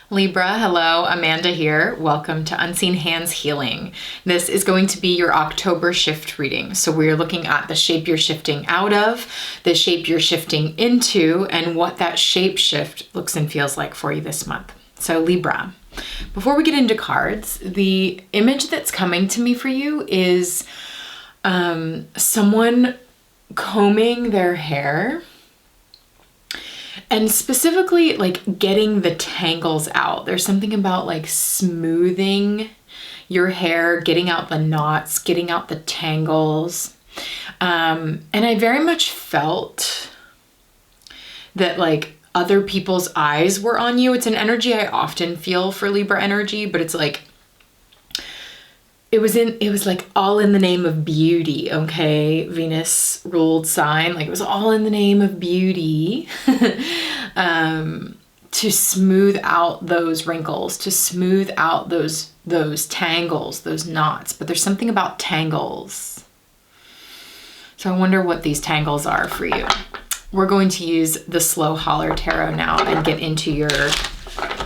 Libra, hello, Amanda here. Welcome to Unseen Hands Healing. This is going to be your October shift reading. So we're looking at the shape you're shifting out of, the shape you're shifting into, and what that shape shift looks and feels like for you this month. So Libra, before we get into cards, the image that's coming to me for you is someone combing their hair. And specifically, like getting the tangles out. There's something about like smoothing your hair, getting out the knots, getting out the tangles. And I very much felt that like other people's eyes were on you. It's an energy I often feel for Libra energy, but it's like, it was like all in the name of beauty, okay? Venus ruled sign, like it was all in the name of beauty to smooth out those wrinkles, to smooth out those tangles, those knots. But there's something about tangles. So I wonder what these tangles are for you. We're going to use the Slow Holler Tarot now and get into your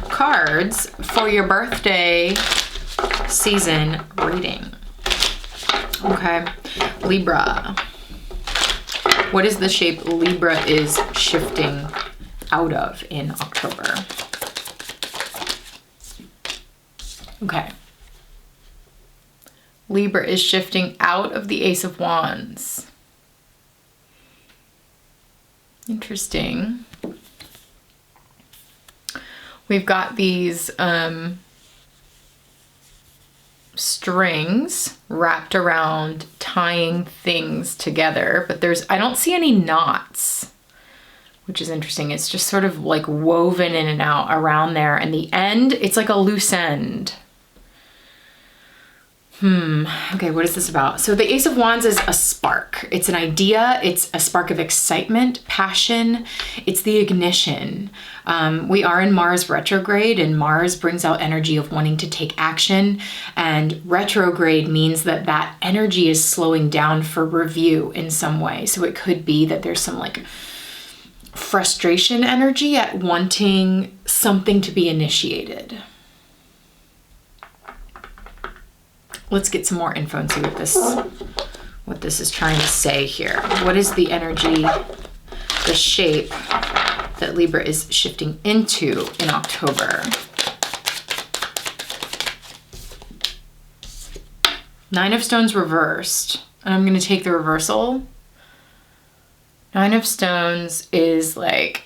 cards for your birthday season reading. Okay, Libra. What is the shape Libra is shifting out of in October? Okay. Libra is shifting out of the Ace of Wands. Interesting. We've got these strings wrapped around tying things together, but I don't see any knots, which is interesting. It's just sort of like woven in and out around there, and the end, it's like a loose end. Okay, what is this about? So the Ace of Wands is a spark. It's an idea. It's a spark of excitement, passion. It's the ignition. We are in Mars retrograde, and Mars brings out energy of wanting to take action. And retrograde means that that energy is slowing down for review in some way. So it could be that there's some like frustration energy at wanting something to be initiated. Let's get some more info and see what this is trying to say here. What is the energy, the shape that Libra is shifting into in October? Nine of Stones reversed. And I'm going to take the reversal. Nine of Stones is like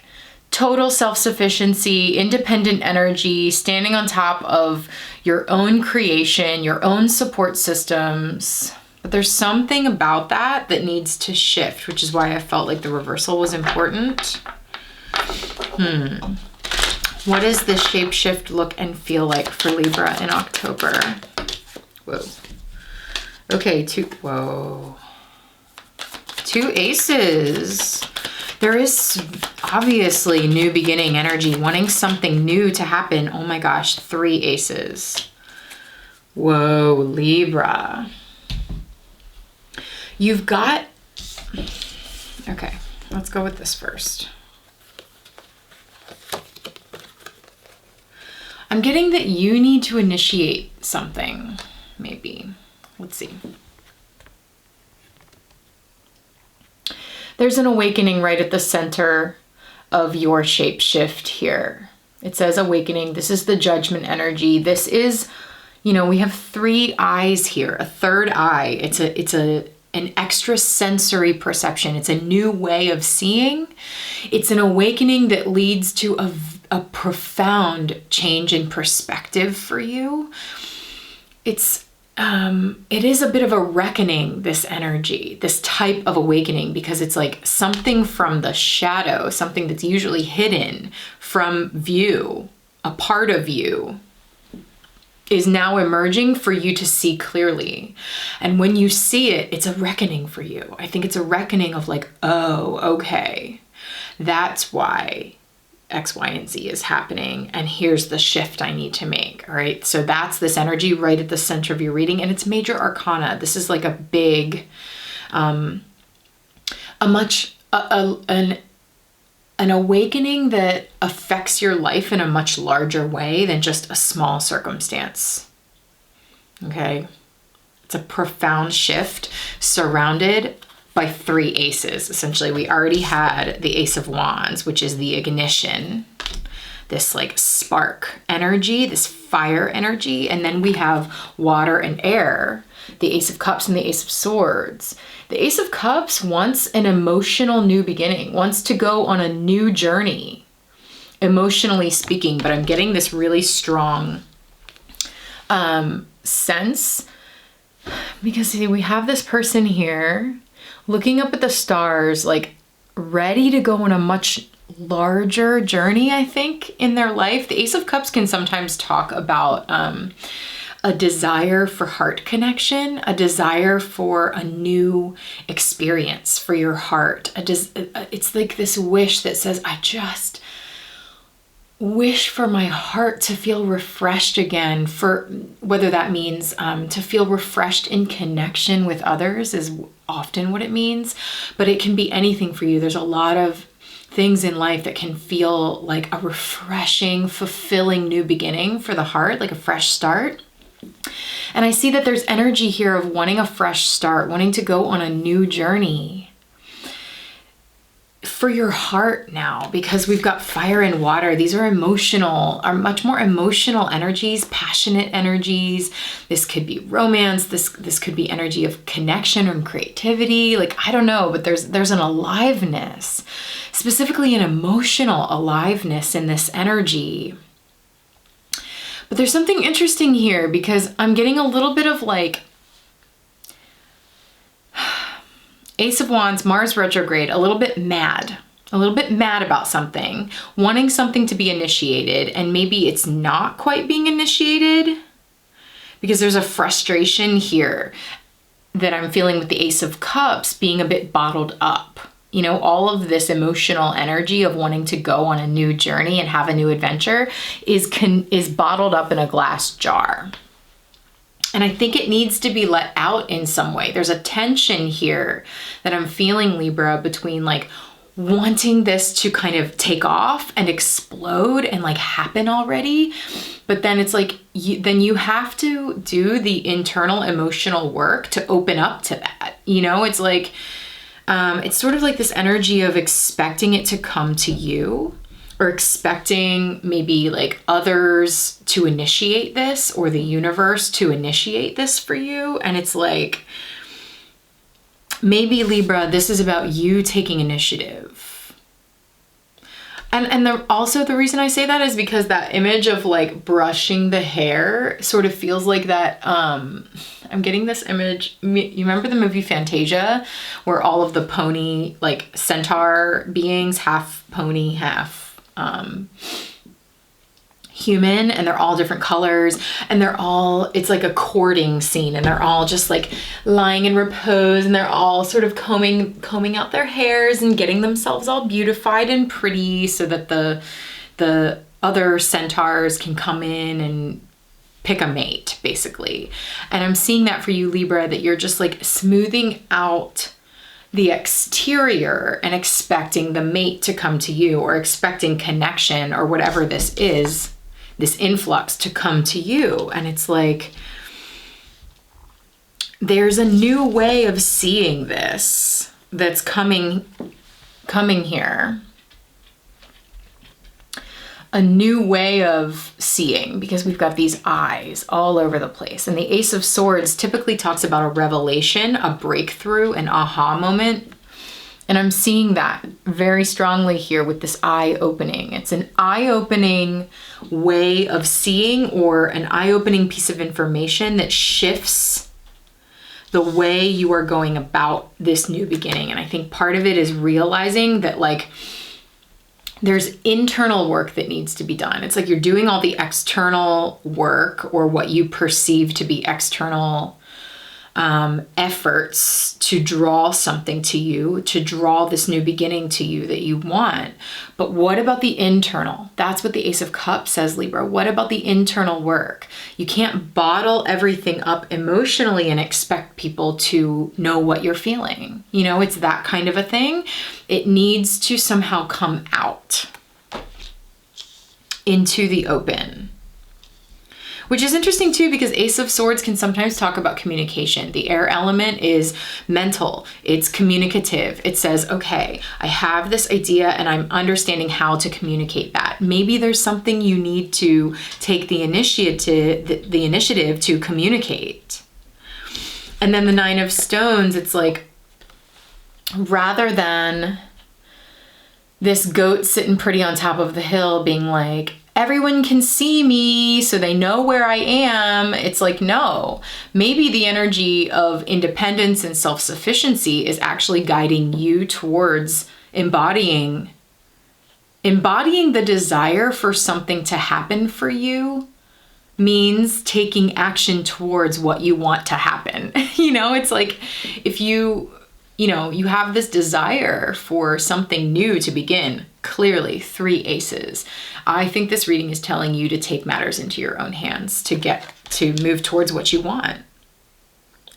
total self-sufficiency, independent energy, standing on top of your own creation, your own support systems. But there's something about that needs to shift, which is why I felt like the reversal was important. What does the shape shift look and feel like for Libra in October? Whoa. Okay, two aces. There is obviously new beginning energy, wanting something new to happen. Oh my gosh, three aces. Whoa, Libra. You've got, okay, let's go with this first. I'm getting that you need to initiate something, maybe. Let's see. There's an awakening right at the center of your shape shift here. It says awakening. This is the judgment energy. This is, we have three eyes here, a third eye. It's an extra sensory perception. It's a new way of seeing. It's an awakening that leads to a profound change in perspective for you. It is a bit of a reckoning, this energy, this type of awakening, because it's like something from the shadow, something that's usually hidden from view, a part of you is now emerging for you to see clearly. And when you see it, it's a reckoning for you. I think it's a reckoning of like, oh, okay, that's why X, Y, and Z is happening, and here's the shift I need to make. All right, so that's this energy right at the center of your reading, and it's major arcana. This is like a big, an awakening that affects your life in a much larger way than just a small circumstance. Okay? It's a profound shift surrounded by 3 aces. Essentially, we already had the Ace of Wands, which is the ignition, this like spark energy, this fire energy. And then we have water and air, the Ace of Cups and the Ace of Swords. The Ace of Cups wants an emotional new beginning, wants to go on a new journey, emotionally speaking. But I'm getting this really strong sense, because see, we have this person here looking up at the stars, like ready to go on a much larger journey, I think, in their life. The Ace of Cups can sometimes talk about a desire for heart connection, a desire for a new experience for your heart. It's like this wish that says, I just wish for my heart to feel refreshed again, for whether that means to feel refreshed in connection with others is often what it means, but it can be anything for you. There's a lot of things in life that can feel like a refreshing, fulfilling new beginning for the heart, like a fresh start. And I see that there's energy here of wanting a fresh start, wanting to go on a new journey for your heart now, because we've got fire and water. These are much more emotional energies, passionate energies. This could be romance. This could be energy of connection and creativity. Like, I don't know, but there's an aliveness, specifically an emotional aliveness in this energy. But there's something interesting here, because I'm getting a little bit of like Ace of Wands, Mars retrograde, a little bit mad about something, wanting something to be initiated, and maybe it's not quite being initiated because there's a frustration here that I'm feeling with the Ace of Cups being a bit bottled up. You know, all of this emotional energy of wanting to go on a new journey and have a new adventure is bottled up in a glass jar. And I think it needs to be let out in some way. There's a tension here that I'm feeling, Libra, between like wanting this to kind of take off and explode and like happen already. But then it's like, then you have to do the internal emotional work to open up to that. You know, it's like, it's sort of like this energy of expecting it to come to you, or expecting maybe like others to initiate this, or the universe to initiate this for you. And it's like, maybe Libra, this is about you taking initiative. And also the reason I say that is because that image of like brushing the hair sort of feels like that, I'm getting this image. You remember the movie Fantasia, where all of the pony, like centaur beings, half pony, half human, and they're all different colors, and it's like a courting scene, and they're all just like lying in repose, and they're all sort of combing out their hairs and getting themselves all beautified and pretty so that the other centaurs can come in and pick a mate, basically. And I'm seeing that for you, Libra, that you're just like smoothing out the exterior and expecting the mate to come to you, or expecting connection, or whatever this is, this influx to come to you. And it's like, there's a new way of seeing this that's coming here. A new way of seeing, because we've got these eyes all over the place. And the Ace of Swords typically talks about a revelation, a breakthrough, an aha moment. And I'm seeing that very strongly here with this eye opening. It's an eye-opening way of seeing, or an eye-opening piece of information that shifts the way you are going about this new beginning. And I think part of it is realizing that like, there's internal work that needs to be done. It's like you're doing all the external work, or what you perceive to be external efforts to draw something to you, to draw this new beginning to you that you want. But what about the internal? That's what the Ace of Cups says, Libra. What about the internal work? You can't bottle everything up emotionally and expect people to know what you're feeling. You know, it's that kind of a thing. It needs to somehow come out into the open. Which is interesting too, because Ace of Swords can sometimes talk about communication. The air element is mental, it's communicative. It says, okay, I have this idea and I'm understanding how to communicate that. Maybe there's something you need to take the initiative to communicate. And then the Nine of Stones, it's like, rather than this goat sitting pretty on top of the hill being like, everyone can see me so they know where I am. It's like, no, maybe the energy of independence and self-sufficiency is actually guiding you towards embodying the desire for something to happen for you means taking action towards what you want to happen. You know, it's like if you have this desire for something new to begin. Clearly, 3 aces. I think this reading is telling you to take matters into your own hands to move towards what you want.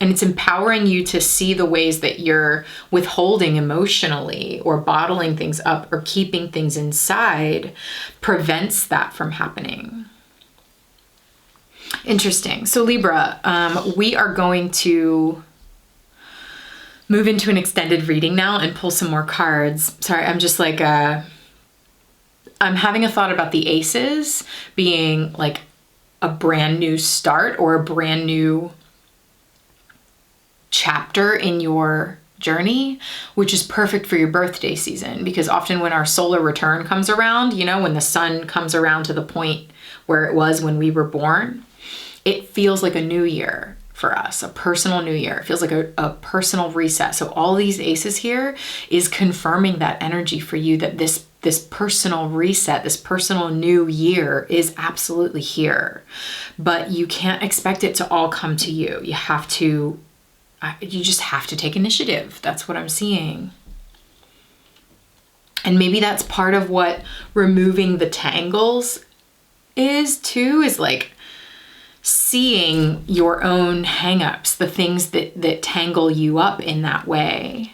And it's empowering you to see the ways that you're withholding emotionally or bottling things up or keeping things inside prevents that from happening. Interesting. So Libra, we are going to move into an extended reading now and pull some more cards. Sorry, I'm just like, I'm having a thought about the aces being like a brand new start or a brand new chapter in your journey, which is perfect for your birthday season, because often when our solar return comes around, you know, when the sun comes around to the point where it was when we were born, it feels like a new year for us, a personal new year. It feels like a personal reset. So all these aces here is confirming that energy for you, that this personal reset, this personal new year is absolutely here. But you can't expect it to all come to you. You just have to take initiative. That's what I'm seeing. And maybe that's part of what removing the tangles is too, is like seeing your own hangups, the things that tangle you up in that way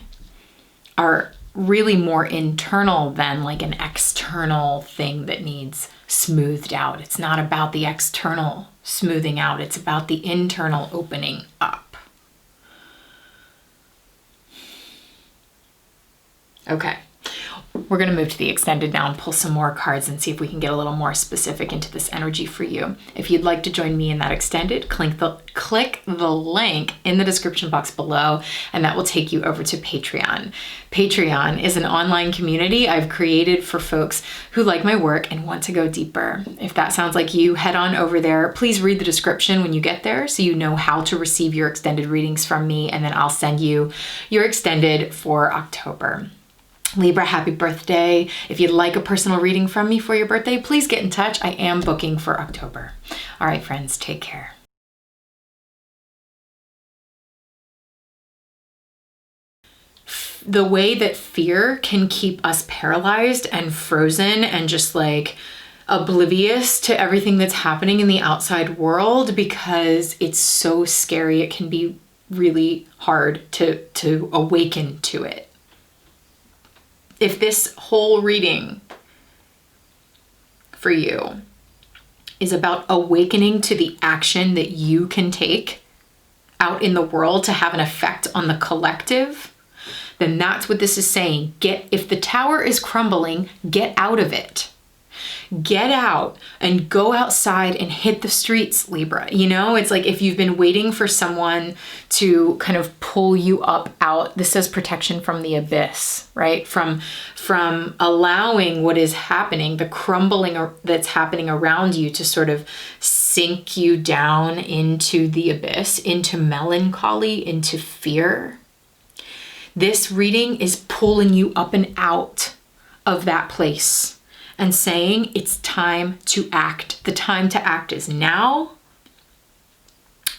are really more internal than like an external thing that needs smoothed out. It's not about the external smoothing out. It's about the internal opening up. Okay. We're going to move to the extended now and pull some more cards and see if we can get a little more specific into this energy for you. If you'd like to join me in that extended, click the link in the description box below, and that will take you over to Patreon. Patreon is an online community I've created for folks who like my work and want to go deeper. If that sounds like you, head on over there. Please read the description when you get there so you know how to receive your extended readings from me, and then I'll send you your extended for October. Libra, happy birthday. If you'd like a personal reading from me for your birthday, please get in touch. I am booking for October. All right, friends, take care. The way that fear can keep us paralyzed and frozen and just like oblivious to everything that's happening in the outside world, because it's so scary, it can be really hard to awaken to it. If this whole reading for you is about awakening to the action that you can take out in the world to have an effect on the collective, then that's what this is saying. If the tower is crumbling, get out of it. Get out and go outside and hit the streets, Libra. You know, it's like if you've been waiting for someone to kind of pull you up out, this says protection from the abyss, right? From allowing what is happening, the crumbling that's happening around you to sort of sink you down into the abyss, into melancholy, into fear. This reading is pulling you up and out of that place and saying it's time to act. The time to act is now.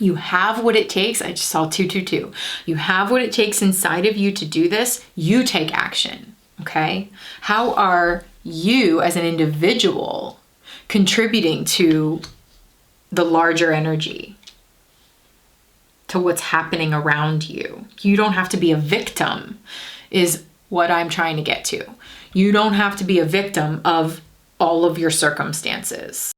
You have what it takes. I just saw 222. You have what it takes inside of you to do this. You take action. Okay? How are you as an individual contributing to the larger energy, to what's happening around you? You don't have to be a victim, is what I'm trying to get to. You don't have to be a victim of all of your circumstances.